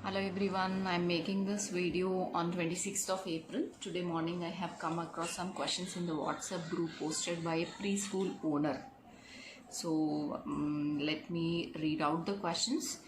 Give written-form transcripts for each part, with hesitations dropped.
Hello everyone, I am making this video on 26th of April. Today morning I have come across some questions in the WhatsApp group posted by a preschool owner. So let me read out the questions.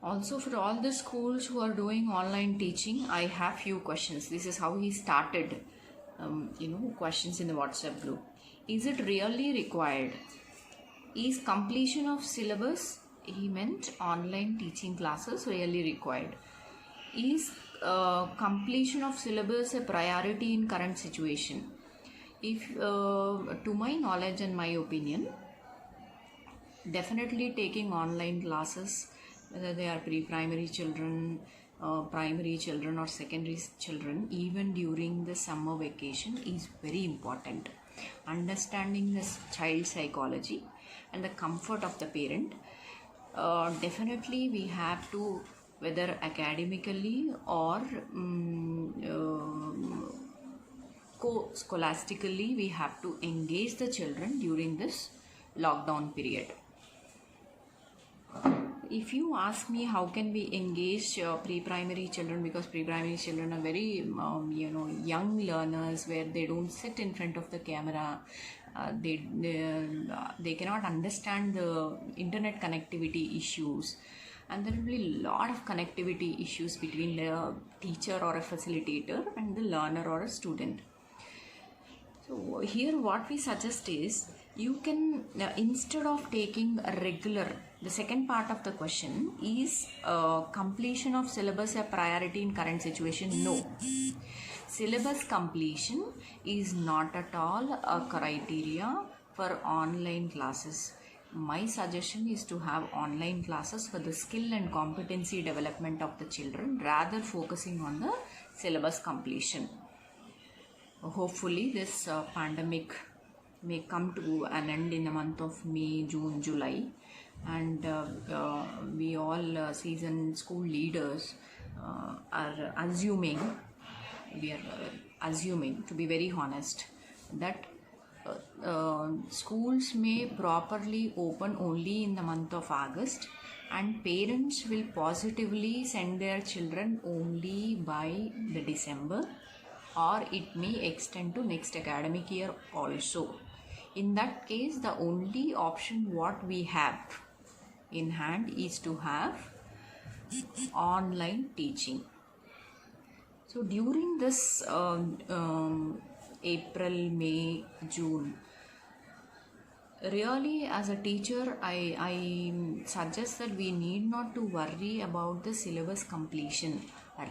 Also, for all the schools who are doing online teaching, I have few questions. This is how he started questions in the WhatsApp group. Is it really required? Is completion of syllabus, he meant online teaching classes, really required? Is completion of syllabus a priority in current situation? If to my knowledge and my opinion, definitely taking online classes, whether they are pre-primary children, primary children or secondary children, even during the summer vacation is very important. Understanding this child psychology and the comfort of the parent, definitely we have to, whether academically or scholastically, we have to engage the children during this lockdown period. If you ask me how can we engage pre-primary children, because pre-primary children are very young learners where they don't sit in front of the camera, they cannot understand the internet connectivity issues, and there will be a lot of connectivity issues between the teacher or a facilitator and the learner or a student. So here what we suggest is, you can instead of taking a regular, the second part of the question is completion of syllabus a priority in current situation? No, syllabus completion is not at all a criteria for online classes. My suggestion is to have online classes for the skill and competency development of the children, rather focusing on the syllabus completion. Hopefully this pandemic may come to an end in the month of May, June, July, and we all seasoned school leaders are assuming, to be very honest, that schools may properly open only in the month of August, and parents will positively send their children only by the December, or it may extend to next academic year also. In that case, the only option what we have in hand is to have online teaching. So during this April, May, June, really as a teacher, I suggest that we need not to worry about the syllabus completion.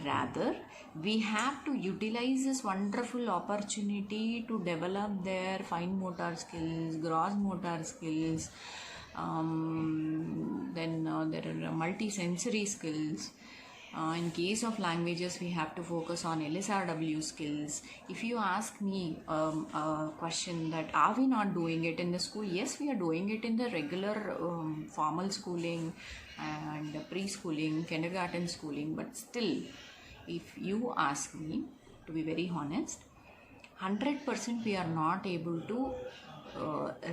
Rather, we have to utilize this wonderful opportunity to develop their fine motor skills, gross motor skills, then there are multi-sensory skills. In case of languages, we have to focus on LSRW skills. If you ask me a question that are we not doing it in the school? Yes, we are doing it in the regular formal schooling and preschooling, kindergarten schooling, but still, if you ask me, to be very honest, 100% we are not able to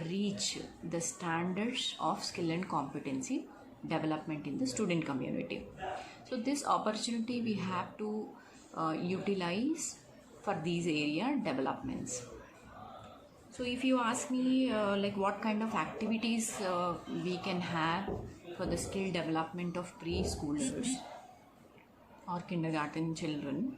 reach the standards of skill and competency development in the student community. So this opportunity we have to utilize for these area developments. So if you ask me like what kind of activities we can have for the skill development of preschoolers or kindergarten children,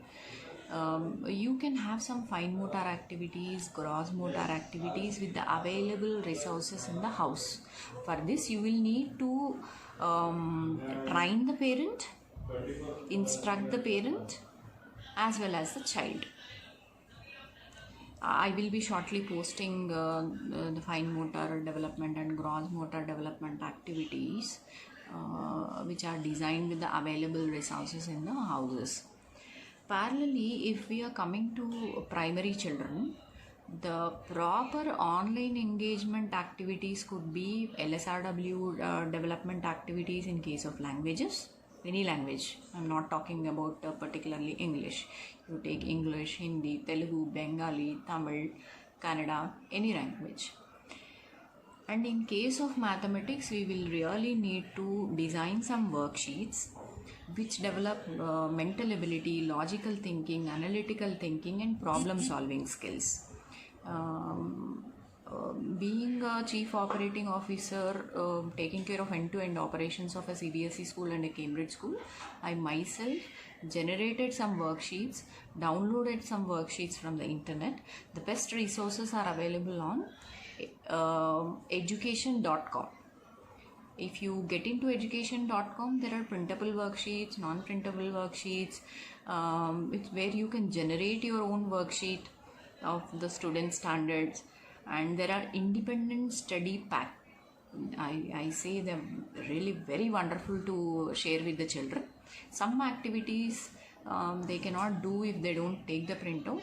you can have some fine motor activities, gross motor activities with the available resources in the house. For this, you will need to train the parent, instruct the parent as well as the child. I will be shortly posting the fine motor development and gross motor development activities which are designed with the available resources in the houses. Parallelly, if we are coming to primary children, the proper online engagement activities could be LSRW development activities in case of languages, any language. I'm not talking about particularly English. You take English, Hindi, Telugu, Bengali, Tamil, Kannada, any language. And in case of mathematics, we will really need to design some worksheets which develop mental ability, logical thinking, analytical thinking, and problem solving skills. Being a chief operating officer, taking care of end-to-end operations of a CBSE school and a Cambridge school, I myself generated some worksheets, downloaded some worksheets from the internet. The best resources are available on education.com. If you get into education.com, there are printable worksheets, non-printable worksheets, where you can generate your own worksheet of the student standards, and there are independent study pack. I say they're really very wonderful to share with the children. Some activities they cannot do if they don't take the printout.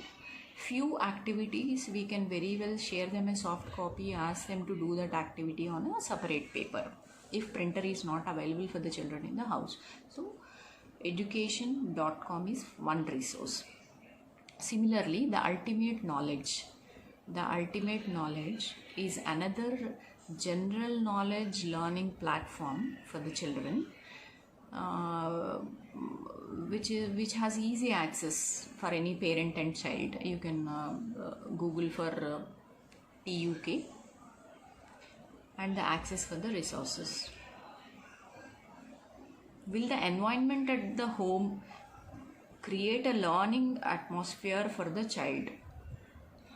Few activities we can very well share them a soft copy, ask them to do that activity on a separate paper if printer is not available for the children in the house. So education.com is one resource. Similarly, the Ultimate Knowledge is another general knowledge learning platform for the children, which has easy access for any parent and child. You can Google for TUK and the access for the resources. Will the environment at the home create a learning atmosphere for the child?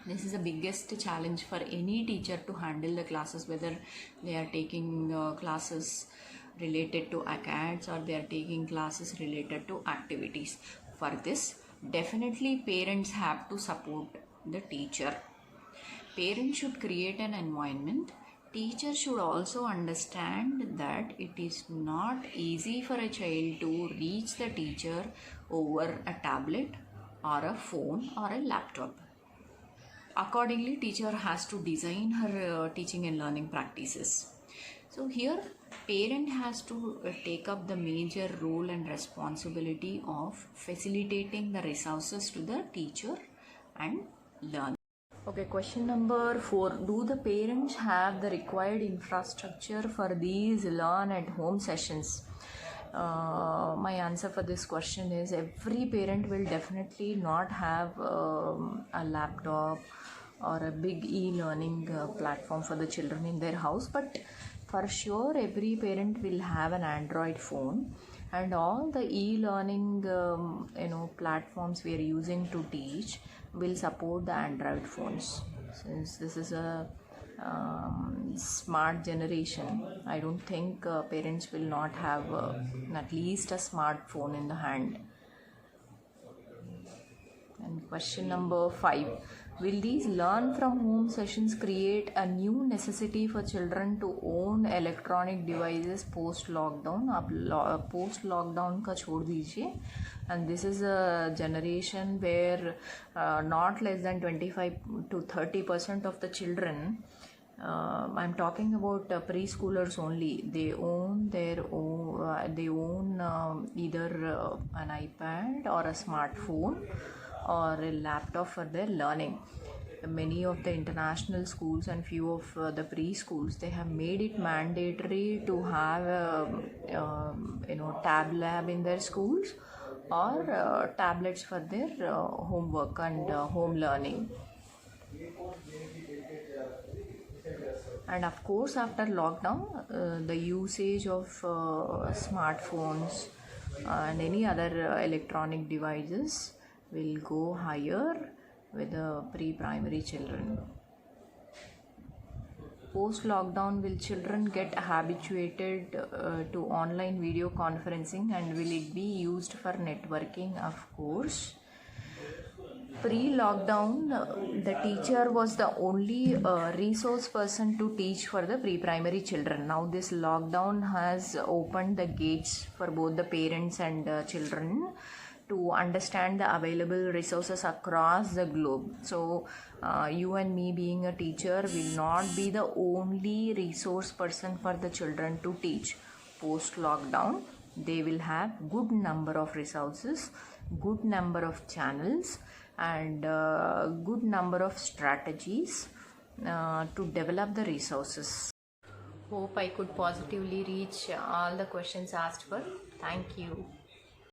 This is the biggest challenge for any teacher to handle the classes, whether they are taking classes related to ACADS or they are taking classes related to activities. For this, definitely parents have to support the teacher. Parents should create an environment. Teachers should also understand that it is not easy for a child to reach the teacher over a tablet or a phone or a laptop. Accordingly, teacher has to design her teaching and learning practices. So here, parent has to take up the major role and responsibility of facilitating the resources to the teacher and learner. Okay, question number 4. Do the parents have the required infrastructure for these learn at home sessions? My answer for this question is every parent will definitely not have a laptop or a big e-learning platform for the children in their house, but for sure every parent will have an Android phone, and all the e-learning platforms we are using to teach will support the Android phones. Since this is a smart generation, I don't think parents will not have at least a smartphone in the hand. And question number 5. Will these learn from home sessions create a new necessity for children to own electronic devices post lockdown? आप post lockdown का छोड़ दीजिए. And this is a generation where not less than 25 to 30% of the children, I'm talking about preschoolers only, they own either an iPad or a smartphone or a laptop for their learning. Many of the international schools and few of the preschools, they have made it mandatory to have a tab lab in their schools or tablets for their homework and home learning. And of course, after lockdown, the usage of smartphones and any other electronic devices will go higher with the pre-primary children. Post-lockdown, will children get habituated to online video conferencing, and will it be used for networking? Of course. Pre-lockdown, the teacher was the only resource person to teach for the pre-primary children. Now this lockdown has opened the gates for both the parents and children to understand the available resources across the globe. So you and me being a teacher will not be the only resource person for the children to teach. Post lockdown, they will have good number of resources, good number of channels, and good number of strategies to develop the resources. Hope I could positively reach all the questions asked for. Thank you.